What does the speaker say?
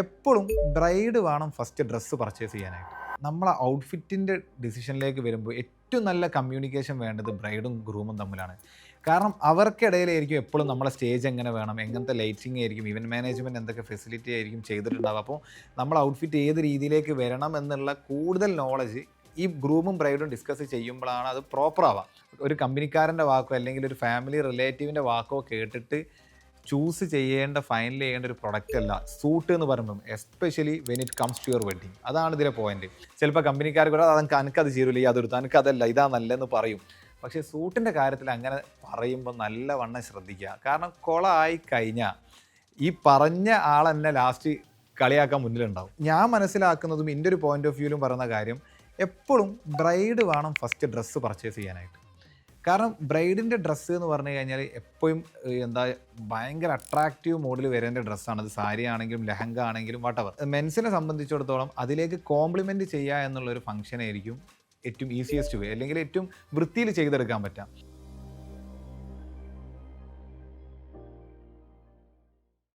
എപ്പോഴും ബ്രൈഡ് വേണം first dress purchase ചെയ്യാനായിട്ട്. നമ്മളെ ഔട്ട്ഫിറ്റിൻ്റെ ഡിസിഷനിലേക്ക് വരുമ്പോൾ ഏറ്റവും നല്ല കമ്മ്യൂണിക്കേഷൻ വേണ്ടത് ബ്രൈഡും ഗ്രൂമും തമ്മിലാണ്. കാരണം അവർക്കിടയിലായിരിക്കും എപ്പോഴും നമ്മളെ സ്റ്റേജ് എങ്ങനെ വേണം, എങ്ങനത്തെ ലൈറ്റിംഗ് ആയിരിക്കും, ഇവൻറ്റ് മാനേജ്മെൻറ്റ് എന്തൊക്കെ ഫെസിലിറ്റി ആയിരിക്കും ചെയ്തിട്ടുണ്ടാവുക. അപ്പോൾ നമ്മൾ ഔട്ട്ഫിറ്റ് ഏത് രീതിയിലേക്ക് വരണം എന്നുള്ള കൂടുതൽ നോളജ് ഈ ഗ്രൂമും ബ്രൈഡും ഡിസ്കസ് ചെയ്യുമ്പോഴാണ് അത് പ്രോപ്പർ ആവുക. ഒരു കമ്പനിക്കാരൻ്റെ വാക്കോ അല്ലെങ്കിൽ ഒരു ഫാമിലി റിലേറ്റീവിൻ്റെ വാക്കോ കേട്ടിട്ട് ചൂസ് ചെയ്യേണ്ട, ഫൈനൽ ചെയ്യേണ്ട ഒരു പ്രൊഡക്റ്റ് അല്ല സൂട്ട് എന്ന് പറയുമ്പം. Especially when it comes to your wedding. അതാണ് ഇതിലെ പോയിന്റ്. ചിലപ്പോൾ കമ്പനിക്കാർ കൂടെ എനിക്കത് ചേരില്ല, അതൊരു എനിക്കതല്ല, ഇതാ നല്ലതെന്ന് പറയും. പക്ഷേ സൂട്ടിൻ്റെ കാര്യത്തിൽ അങ്ങനെ പറയുമ്പോൾ നല്ലവണ്ണം ശ്രദ്ധിക്കുക. കാരണം കൊളമായി കഴിഞ്ഞാൽ ഈ പറഞ്ഞ ആൾ തന്നെ ലാസ്റ്റ് കളിയാക്കാൻ മുന്നിലുണ്ടാവും. ഞാൻ മനസ്സിലാക്കുന്നതും എൻ്റെ ഒരു പോയിന്റ് ഓഫ് വ്യൂവിലും പറയുന്ന കാര്യം, എപ്പോഴും ബ്രൈഡ് വേണം ഫസ്റ്റ് ഡ്രസ്സ് പർച്ചേസ് ചെയ്യാനായിട്ട്. കാരണം ബ്രൈഡിൻ്റെ ഡ്രസ്സ് എന്ന് പറഞ്ഞു കഴിഞ്ഞാൽ എപ്പോഴും ഭയങ്കര അട്രാക്റ്റീവ് മോഡിൽ വരേണ്ട ഡ്രസ്സാണ്. അത് സാരി ആണെങ്കിലും ലെഹങ്ക ആണെങ്കിലും വട്ടവർ. മെൻസിനെ സംബന്ധിച്ചിടത്തോളം അതിലേക്ക് കോംപ്ലിമെൻറ്റ് ചെയ്യുക എന്നുള്ളൊരു ഫംഗ്ഷനായിരിക്കും ഏറ്റവും ഈസിയസ്റ്റ് വേ, അല്ലെങ്കിൽ ഏറ്റവും വൃത്തിയിൽ ചെയ്തെടുക്കാൻ പറ്റാം.